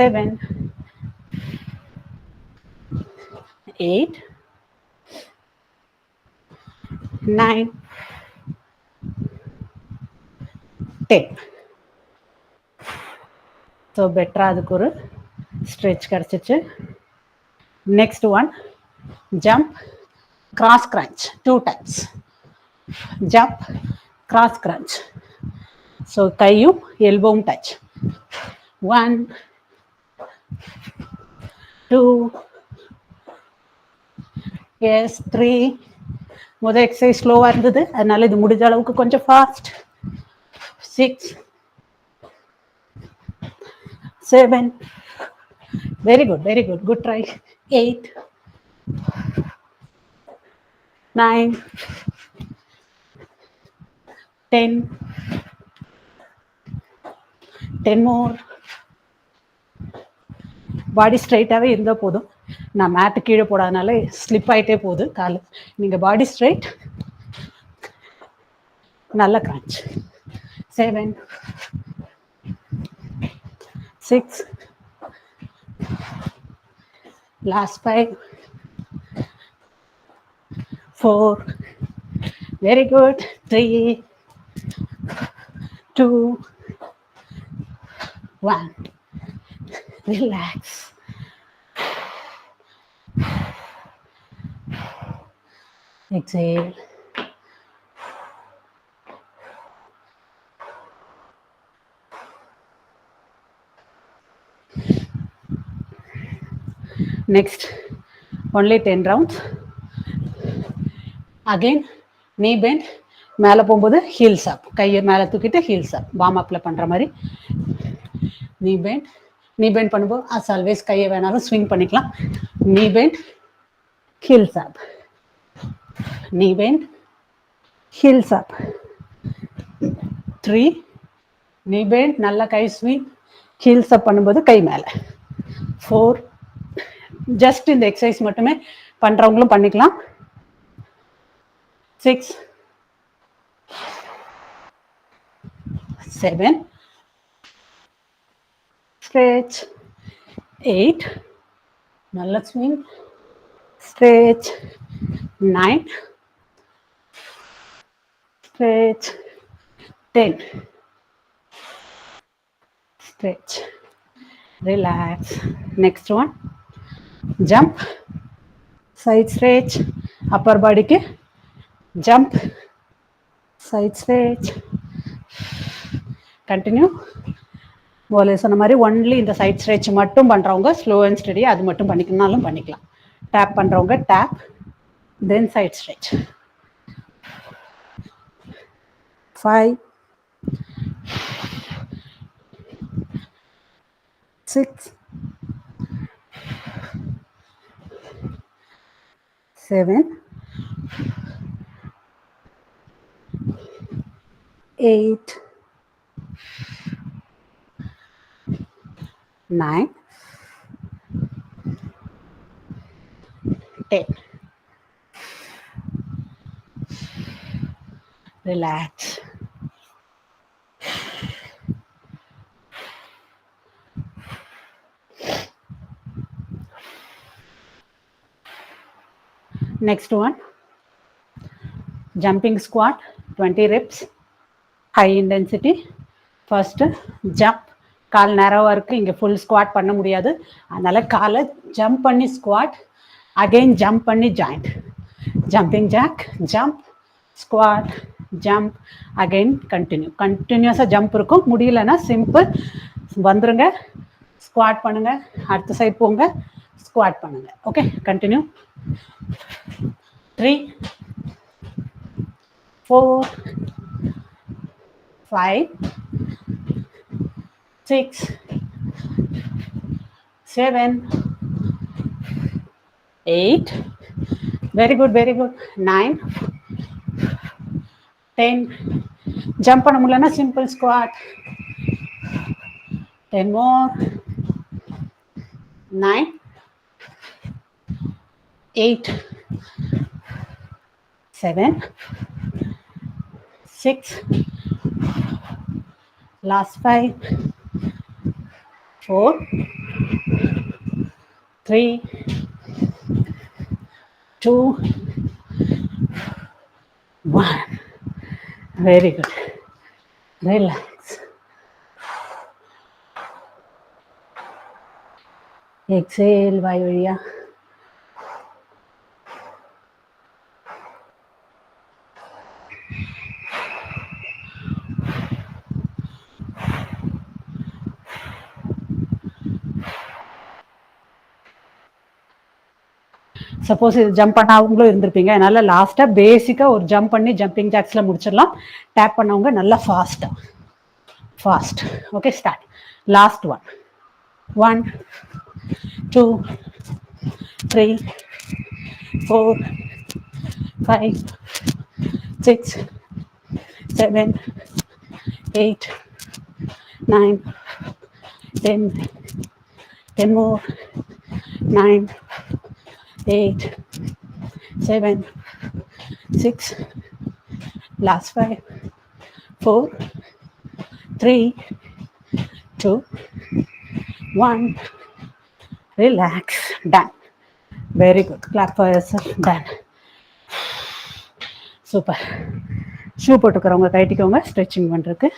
A: 7 8 9 10. ஸோ பெட்டராக அதுக்கு ஒரு ஸ்ட்ரெச் கிடச்சிச்சு. Next one jump cross crunch 2 times. Jump cross crunch. So கையும் எல்போவும் டச். 1 2 எஸ் 3. முதல் எக்ஸசைஸ் ஸ்லோவாக இருந்தது, அதனால இது முடிஞ்ச அளவுக்கு கொஞ்சம் fast. 6 7. Very good, very good, good try. 8 9 10. 10 more. பாடி ஸ்ட்ரைட்டாகவே இருந்தால் போதும். நான் மேட்டு கீழே போடாதனால ஸ்லிப் ஆகிட்டே போகுது கால். நீங்கள் பாடி ஸ்ட்ரைட், நல்ல crunch. 7 6. Last 5 4. Very good. 3 2 1. Relax. Exhale. Next, only 10 rounds. Again, knee bend. மேலே போகும்போது ஹீல்ஸ் அப், கையை மேலே தூக்கிட்டு ஹீல்ஸ் அப், வார்ம் அப்பில் பண்ணுற மாதிரி. knee bend. knee bend பண்ணும்போது as always கையை வேணாலும் ஸ்விங் பண்ணிக்கலாம். knee bend, heels up. knee bend, heels up. 3. knee bend, நல்ல கை ஸ்விங், ஹீல்ஸ் அப் பண்ணும்போது கை மேலே. 4. ஜஸ்ட் இந்த எக்ஸசைஸ் மட்டுமே பண்ணுறவங்களும் பண்ணிக்கலாம். 6 7. stretch. 8. நல்ல swing, stretch. 9. stretch. 10. stretch. Relax. Next one, jump, side stretch. Upper body ke jump, side stretch. Continue. போல சொன்ன மாதிரி ஒன்லி இந்த சைட் ஸ்ட்ரெச் மட்டும் பண்ணுறவங்க ஸ்லோ அண்ட் ஸ்டடி அது மட்டும் பண்ணிக்கணும்னாலும் பண்ணிக்கலாம். டேப் பண்ணுறவங்க டேப், தென் side stretch. 5 6 7 8 9 10. Relax. Next one, jumping squat, 20 reps, high intensity. First jump, கால் நேரவாக இருக்குது, இங்கே ஃபுல் ஸ்குவாட் பண்ண முடியாது, அதனால் காலை ஜம்ப் பண்ணி ஸ்குவாட், அகெயின் ஜம்ப் பண்ணி joint. Jumping jack, jump, squat, jump, again continue. கண்டினியூஸாக ஜம்ப் இருக்கும். முடியலன்னா சிம்பிள் வந்துருங்க, ஸ்குவாட் பண்ணுங்கள், அடுத்த சைட் போங்க, ஸ்குவாட் பண்ணுங்கள். Okay, continue. 3 4 5, 6, 7, 8. Very good, very good. 9, 10. Jump பண்ண முடியலன்னா simple squat. 10 more. 9, 8, 7, 6, last 5, 4, 3, 2, 1. Very good. Relax. Exhale வாய் வழியா. சப்போஸ் இது ஜம்ப் பண்ணாதவங்களும் இருந்திருப்பீங்க, அதனால லாஸ்டா பேசிக்கா ஒரு ஜம்ப் பண்ணி ஜம்பிங் ஜாக்ஸ்ல முடிச்சிடலாம். டேப் பண்ணவங்க நல்லா fast. Okay, start. Last one. 1, 2, 3, 4, 5, 6, 7, 8, 9, 10. 10 more. 9, 8, 7, 6, last 5, 4, 3, 2, 1. Relax. Done. Very good. Clap for yourself. Done. Super. Shoe போட்டுக்கிறவங்க கட்டிக்கோங்க ஸ்ட்ரெச்சிங் பண்ணுறதுக்கு.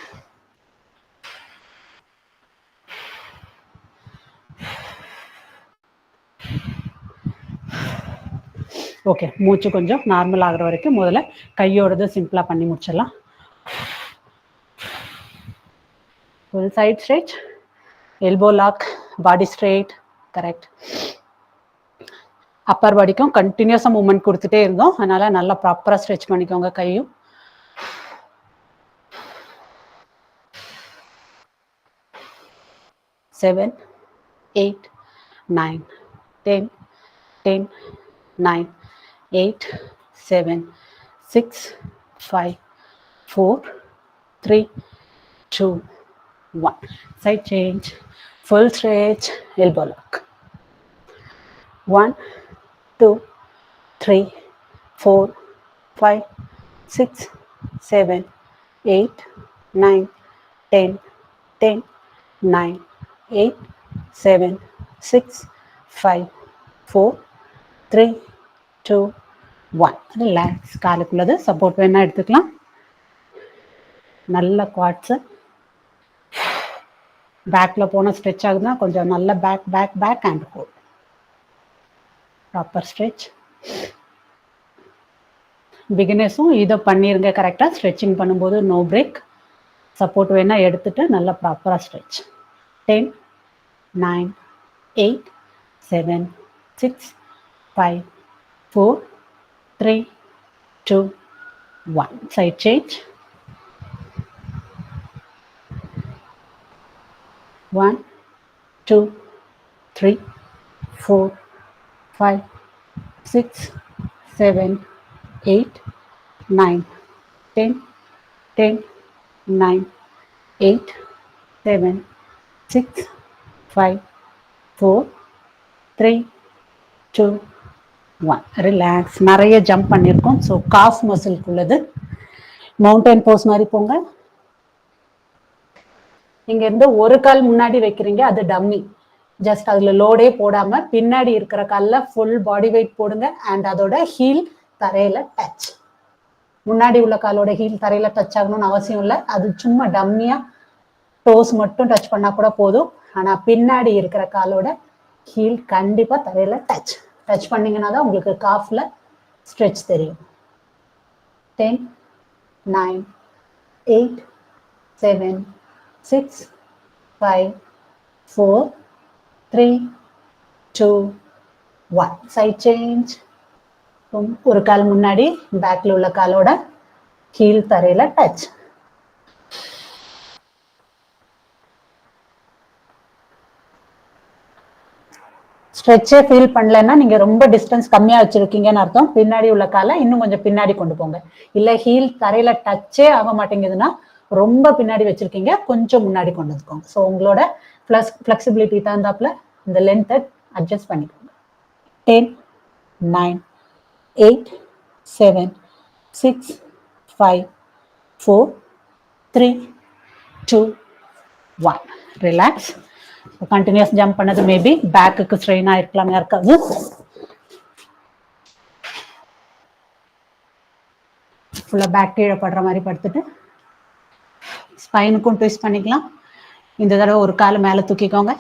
A: ஓகே, மூச்சு கொஞ்சம் நார்மல் ஆகிற வரைக்கும் முதல்ல கையோடது சிம்பிளாக பண்ணி முடிச்சிடலாம். Full side stretch, elbow lock, body straight. Correct. Upper பாடிக்கும் கண்டினியூஸாக மூவ்மெண்ட் கொடுத்துட்டே இருந்தோம், அதனால நல்லா ப்ராப்பராக ஸ்ட்ரெச் பண்ணிக்கோங்க கையும். Seven, 8, 9, 10, 10, 9, 8, 7, 6, 5, 4, 3, 2, 1. Side change, full stretch, elbow lock. 1, 2, 3, 4, 5, 6, 7, 8, 9, 10, 10, 9, 8, 7, 6, 5, 4, 3, 2, 1. Relax. காலுக்குள்ளது support வேணா எடுத்துக்கலாம். நல்ல குவாட்ஸு. பேக்கில் போனால் ஸ்ட்ரெச் ஆகுதுன்னா கொஞ்சம் நல்ல back back back and hold. Proper stretch. பிகினர்ஸும் இதை பண்ணிருங்க கரெக்டாக. ஸ்ட்ரெச்சிங் பண்ணும்போது நோ பிரேக். சப்போர்ட் வேணா எடுத்துட்டு நல்லா ப்ராப்பராக ஸ்ட்ரெச். 10, 9, 8, 7, 6, 5, 4, 3, 2, 1. Side change. 1, 2, 3, 4, 5, 6, 7, 8, 9, 10, 10, 9, 8, 7, 6, 5, 4, 3, 2, 1. ரிலாக்ஸ். நிறைய ஜம்ப் பண்ணியிருக்கோம். ஸோ காஃப் மசில்க்குள்ளது. மவுண்டன் போஸ் மாதிரி போங்க. இங்கேருந்து ஒரு கால் முன்னாடி வைக்கிறீங்க, அது டம்மி. ஜஸ்ட் அதில் லோடே போடாமல் பின்னாடி இருக்கிற காலில் ஃபுல் பாடி வெயிட் போடுங்க. அண்ட் அதோட ஹீல் தரையில் டச். முன்னாடி உள்ள காலோட ஹீல் தரையில் டச் ஆகணும்னு அவசியம் இல்லை. அது சும்மா டம்மியாக டோஸ் மட்டும் டச் பண்ணால் கூட போதும். ஆனால் பின்னாடி இருக்கிற காலோட ஹீல் கண்டிப்பாக தரையில் டச் பண்ணிங்கன்னா தான் உங்களுக்கு காஃபில் ஸ்ட்ரெச் தெரியும். 10, 9, 8, 7, 6, 5, 4, 3, 2, 1. Side change. ஒரு கால் முன்னாடி, பேக்கில் உள்ள காலோட ஹீல் தரையில் டச். ஸ்ட்ரெச்சே ஃபீல் பண்ணலன்னா நீங்க ரொம்ப டிஸ்டன்ஸ் கம்மியா வச்சிருக்கீங்கன்னு அர்த்தம். பின்னாடி உள்ள காலை இன்னும் கொஞ்சம் பின்னாடி கொண்டு போங்க. இல்ல ஹீல் தரையில டச்சே ஆக மாட்டேங்குதுன்னா ரொம்ப பின்னாடி வச்சிருக்கீங்க, கொஞ்சம் முன்னாடி கொண்டு வந்துக்கோங்க. ஸோ உங்களோட ஃபிளெக்சிபிலிட்டி தகுந்தாப்புல இந்த லென்த்தை அட்ஜஸ்ட் பண்ணிக்கோங்க. 10, 9, 8, 7, 6, 5, 4, 3, 2, 1. ரிலாக்ஸ். கண்டினியூஸ் ஜம்ப் பண்ணது மேபி பேக்குக்கு ஸ்ட்ரெயின் ஆயிருக்கலாம் யாருக்காவது. ஃபுல்லா பேக் கீழே படுற மாதிரி படுத்துட்டு ஸ்பைனுக்கும் ட்விஸ்ட் பண்ணிக்கலாம். இந்த தடவை ஒரு காலை மேலே தூக்கிக்கோங்க.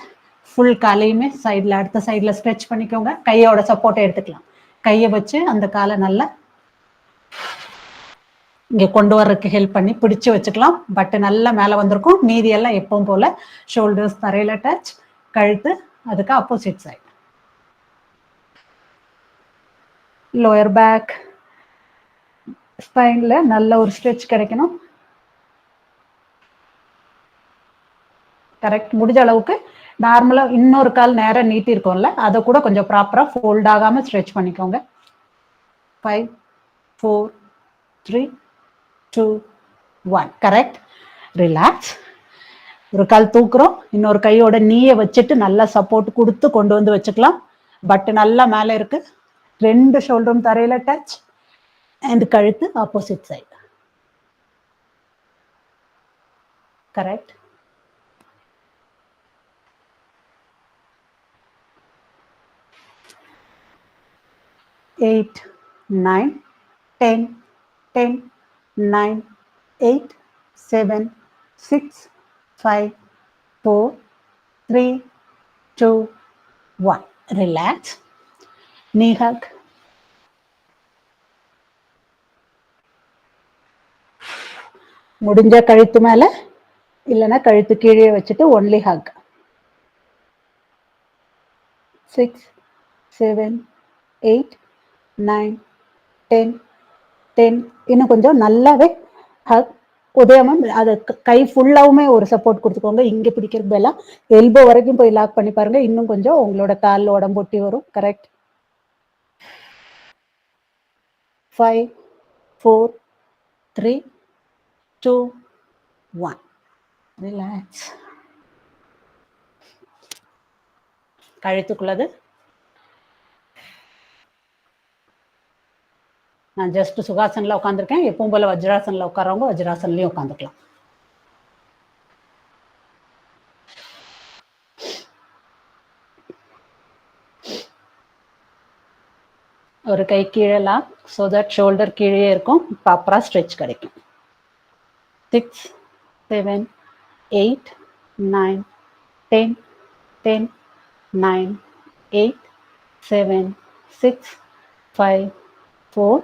A: ஃபுல் காலையுமே சைடில் அடுத்த சைடில் ஸ்ட்ரெச் பண்ணிக்கோங்க. கையோட சப்போர்ட்டை எடுத்துக்கலாம். கையை வச்சு அந்த காலை நல்லா இங்கே கொண்டு வர்றதுக்கு ஹெல்ப் பண்ணி பிடிச்சு வச்சுக்கலாம். பட் நல்லா மேலே வந்திருக்கும். மீதி எல்லாம் எப்பவும் போல ஷோல்டர்ஸ் தரையில டச், கழுத்து அதுக்கு ஆப்போசிட் சைடு. லோயர் பேக் ஸ்பைன்ல நல்ல ஒரு ஸ்ட்ரெச் கிடைக்கணும். கரெக்ட். முடிஞ்ச அளவுக்கு நார்மலா இன்னொரு கால் நேரம் நீட்டி இருக்கும்ல, அதை கூட கொஞ்சம் ப்ராப்பரா ஃபோல்ட் ஆகாம ஸ்ட்ரெச் பண்ணிக்கோங்க. 5, 4, 3, 2, 1. கரெக்ட். ரிலாக்ஸ். ஒரு கால் தூக்குறோம், இன்னொரு கையோட நீயை வச்சுட்டு நல்லா சப்போர்ட் கொடுத்து கொண்டு வந்து வச்சுக்கலாம். பட் நல்லா மேலே இருக்கு. 2 ஷோல்டரும் தரையில டச் அண்ட் கழுத்து opposite side. Correct. Eight, 9, 10, 10, 9, 8, 7, 6, 5, 4, 3, 2, 1. Relax. Knee hug. முடிஞ்ச கழுத்து மேல இல்லைன்னா கழுத்து கீழே வச்சுட்டு ஒன்லி ஹக். 6, 7, 8, 9, 10, 10. இன்னும் கொஞ்சம் நல்லாவே ஹக். உதயமும் அது கை ஃபுல்லாவுமே ஒரு சப்போர்ட் கொடுத்துக்கோங்க. இங்க பிடிக்கிறது எல்லாம் எல்போ வரைக்கும் போய் லாக் பண்ணி பாருங்க. இன்னும் கொஞ்சம் உங்களோட காலில் உடம்பு ஒட்டி வரும். கரெக்ட். 5, 4, 3, 2, 1. ரிலாக்ஸ். கழுத்துக்குள்ளது நான் ஜஸ்ட் சுகாசனில் உட்காந்துருக்கேன். எப்பவும் போல வஜ்ராசனில் உட்காரவங்க வஜ்ராசன்லையும் உட்காந்துக்கலாம். ஒரு கை கீழே லாக், ஸோ தட் ஷோல்டர் கீழே இருக்கும். ப்ராப்பராக ஸ்ட்ரெச் கிடைக்கும். 6, 7, 8, 9, 10, 10, 9, 8, 7, 6, 5, 4,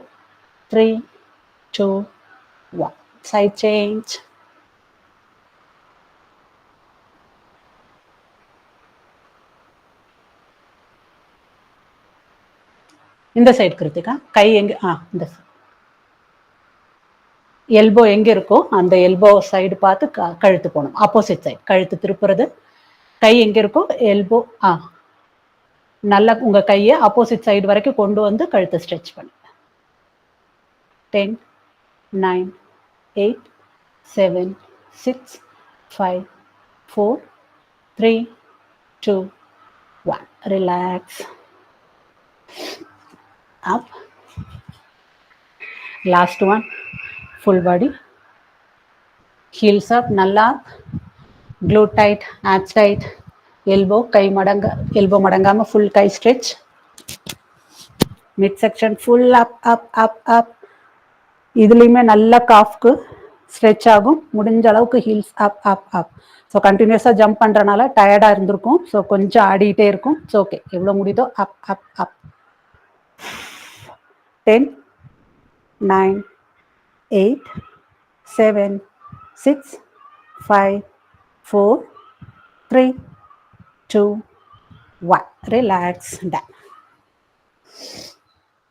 A: 3, 2, 1. Side change. இந்த சைடு கிருத்திகா கை எங்க இந்த எல்போ எங்க இருக்கோ அந்த எல்போ சைடு பார்த்து கழுத்து போகணும். ஆப்போசிட் சைடு கழுத்து திருப்புறது. கை எங்க இருக்கோ எல்போ நல்லா உங்க கையை ஆப்போசிட் சைடு வரைக்கும் கொண்டு வந்து கழுத்தை ஸ்ட்ரெச் பண்ணுங்க. 10, 9, 8, 7, 6, 5, 4, 3, 2, 1. Relax. Up. Last one. Full body. Heels up. Nalla. Glute tight. Abs tight. Elbow. Kai madanga. Elbow madangama. Full kai stretch. Midsection full up, up, up, up. இதுலையுமே நல்லா காஃப்க்கு ஸ்ட்ரெச் ஆகும். முடிஞ்ச அளவுக்கு ஹீல்ஸ் அப் அப் அப். ஸோ கண்டினியூஸாக jump பண்ணுறனால டயர்டாக இருந்திருக்கும். So கொஞ்சம் ஆடிட்டே இருக்கும். ஸோ ஓகே, எவ்வளோ முடியுதோ அப் அப் அப். 10, 9, 8, 7, 6, 5, 4, 3, 2, 1. Relax. Done.